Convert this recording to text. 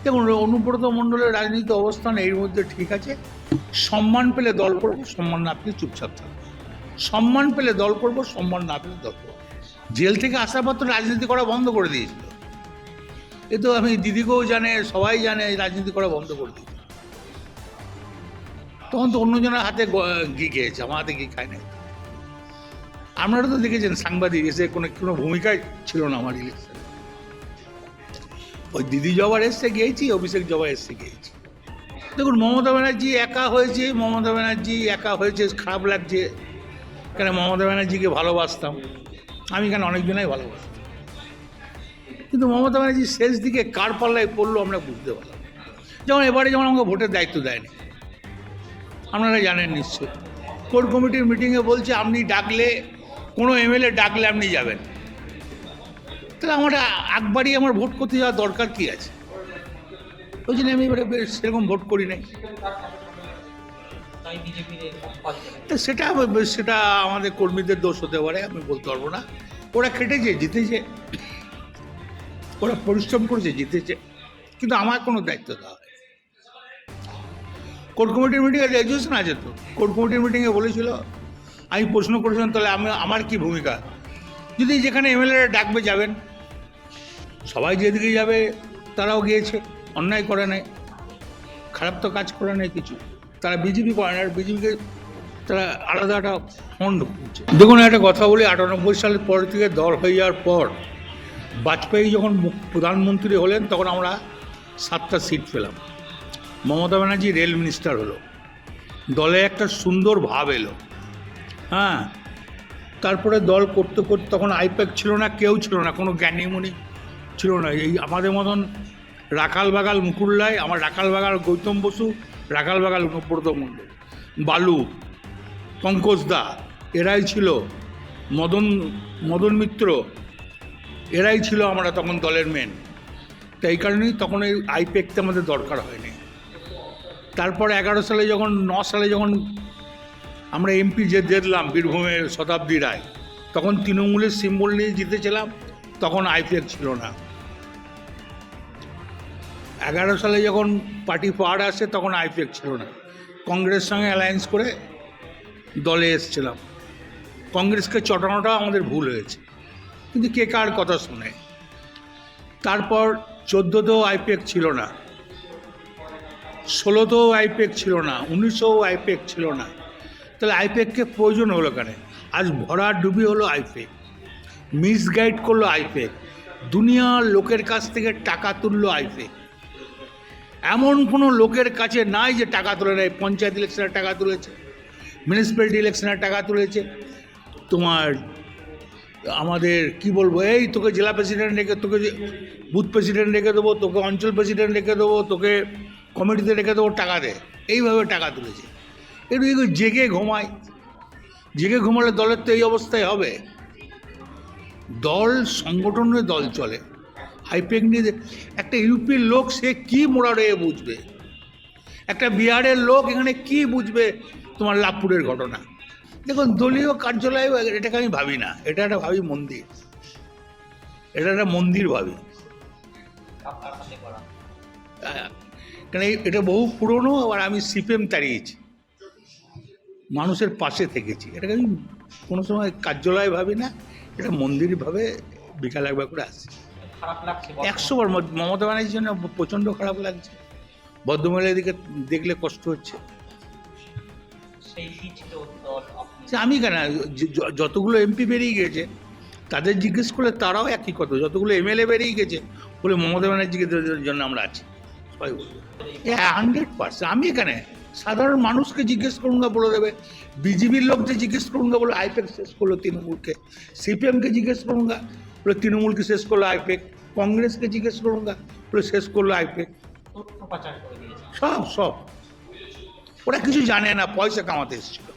দেখুন, অনুব্রত মণ্ডলের রাজনীতি অবস্থান এর মধ্যে ঠিক আছে। সম্মান পেলে দল করবো, সম্মান না পেলে চুপচাপ থাকবো। সম্মান পেলে দল করবো, সম্মান না পেলে দল করবো। জেল থেকে আসার পর তো রাজনীতি করা বন্ধ করে দিয়েছিল। এ তো আমি দিদিকেও জানে, সবাই জানে রাজনীতি করা বন্ধ করে দিয়েছিল। তখন তো অন্যজনের হাতে ঘি খেয়েছে, আমার হাতে ঘি খায় নাই। আপনারা তো দেখেছেন সাংবাদিক এসে কোনো ভূমিকায় ছিল না আমার ইলেকশন। ওই দিদি জবার এসছে গিয়েছি, অভিষেক জবার এসছে গিয়েছি। দেখুন, মমতা ব্যানার্জি একা হয়েছে, মমতা ব্যানার্জি একা হয়েছে, খারাপ লাগছে। কেন মমতা ব্যানার্জিকে ভালোবাসতাম আমি, কেন অনেকজনাই ভালোবাসতাম, কিন্তু মমতা ব্যানার্জি শেষ দিকে কার পাল্লায় পড়লো আমরা বুঝতে পারলাম। যেমন এবারে যেমন আমাকে ভোটের দায়িত্ব দেয়নি, আপনারা জানেন নিশ্চয়ই। কোর কমিটির মিটিংয়ে বলছে আপনি ডাকলে, কোনো এমএলএ ডাকলে আপনি যাবেন। তাহলে আমার একবারই আমার ভোট করতে যাওয়ার দরকার কী আছে? ওই জন্য আমি এবারে সেরকম ভোট করি নাই। সেটা সেটা আমাদের কর্মীদের দোষ হতে পারে, আমি বলতে পারবো না। ওরা খেটেছে, জিতেছে, ওরা পরিশ্রম করেছে, জিতেছে, কিন্তু আমার কোনো দায়িত্ব দেওয়া হয়। কোর কমিটির মিটিংয়ে রেজুলেশন আছে তো, কোর কমিটির মিটিংয়ে বলেছিল, আমি প্রশ্ন করেছিলাম তাহলে আমার কি ভূমিকা, যদি যেখানে এমএলএ ডাকবে যাবেন। সবাই যেদিকে যাবে তারাও গিয়েছে, অন্যায় করে নাই, খারাপ তো কাজ করে নাই কিছু। তারা বিজেপি করে না, আর বিজেপিকে তারা আলাদা একটা ফন্ড করছে। দেখুন, একটা কথা বলি, 98 সালের পর থেকে দল হয়ে যাওয়ার পর বাজপেয়ী যখন প্রধানমন্ত্রী হলেন তখন আমরা 7টা সিট পেলাম। মমতা ব্যানার্জি রেল মিনিস্টার হলো, দলে একটা সুন্দর ভাব এলো। হ্যাঁ, তারপরে দল করতে করতে তখন আইপ্যাক ছিল না, কেউ ছিল না, কোনো জ্ঞানীমণি ছিল না। এই আমাদের মতন রাখাল বাগাল মুকুল্লায়, আমার রাখাল বাগাল গৌতম বসু, রাখাল বাগাল অনুব্রত মণ্ডল, বালু, পঙ্কজ দা, এরাই ছিল, মদন মিত্র, এরাই ছিল আমরা তখন দলের মেন। তো এই কারণেই তখন এই আইপ্যাকটা আমাদের দরকার হয়নি। তারপর 9 সালে যখন আমরা এমপি যে দেখলাম বীরভূমের শতাব্দী রায়, তখন তৃণমূলের সিম্বল নিয়ে জিতেছিলাম, তখন আইপ্যাক ছিল না। 11 সালে যখন পার্টি পাওয়ার আসে তখন আইপ্যাক ছিল না, কংগ্রেস সঙ্গে অ্যালায়েন্স করে দলে এসেছিলাম। কংগ্রেসকে চটানোটা আমাদের ভুল হয়েছে, কিন্তু কে কার কথা শোনে। তারপর 14তেও আইপ্যাক ছিল না, 16তেও আইপ্যাক ছিল না, 19এও আইপ্যাক ছিল না। তাহলে আইপ্যাককে প্রয়োজন হলো কেন? আজ ভরা ডুবি হলো আইপ্যাক, মিসগাইড করলো আইপ্যাক, দুনিয়ার লোকের কাছ থেকে টাকা তুললো আইপ্যাক। এমন কোনো লোকের কাছে নাই যে টাকা তুলে নেয়। পঞ্চায়েত ইলেকশনের টাকা তুলেছে, মিউনিসিপ্যালিটি ইলেকশনের টাকা তুলেছে, তোমার আমাদের কি বলবো, এই তোকে জেলা প্রেসিডেন্ট রেখে, তোকে বুথ প্রেসিডেন্ট রেখে দেবো, তোকে অঞ্চল প্রেসিডেন্ট রেখে দেবো, তোকে কমিটিতে রেখে দেবো, টাকা দে, এইভাবে টাকা তুলেছে। একটু জেগে ঘুমায়, জেগে ঘুমালে দলের তো এই অবস্থায় হবে। দল সংগঠনের দল চলে, আইপ্যাক নিয়ে একটা ইউপির লোক সে কি মোড়ারে বুঝবে, একটা বিহারের লোক এখানে কি বুঝবে তোমার লাভপুরের ঘটনা। দেখুন, দলীয় কার্যালয় এটাকে আমি ভাবি না, এটা একটা ভাবি মন্দির, এটা একটা মন্দির ভাবি। কেন এটা বহু পুরনো, আবার আমি সিপিএম তাড়িয়েছি, মানুষের পাশে থেকেছি, এটাকে আমি কোনো সময় কার্যালয় ভাবি না, এটা মন্দির ভাবে বিকাল একবার করে আসছি। 100 বার মমতা ব্যানার্জির জন্য প্রচণ্ড খারাপ লাগছে, বদ্ধমূলের দিকে দেখলে কষ্ট হচ্ছে। আমি কেন, যতগুলো এমপি বেরিয়ে গেছে তাদের জিজ্ঞেস করলে তারাও একই কথা, যতগুলো এমএলএ বেরিয়ে গেছে বলে মমতা ব্যানার্জিকে জন্য আমরা আছি, সবাই বলবো 100%। আমি এখানে সাধারণ মানুষকে জিজ্ঞেস করুঙ্গা বলে দেবে, বিজেপির লোককে জিজ্ঞেস করুঙ্গা বলে আইপ্যাক শেষ করলো তৃণমূলকে, সিপিএমকে জিজ্ঞেস করুঙ্গা বলে তৃণমূলকে শেষ করলো আইপ্যাক, কংগ্রেসকে জিজ্ঞেস করুঙ্গা বলে শেষ করলো আইপ্যাক। সব ওরা কিছু জানে না, পয়সা কামাতে এসেছিল।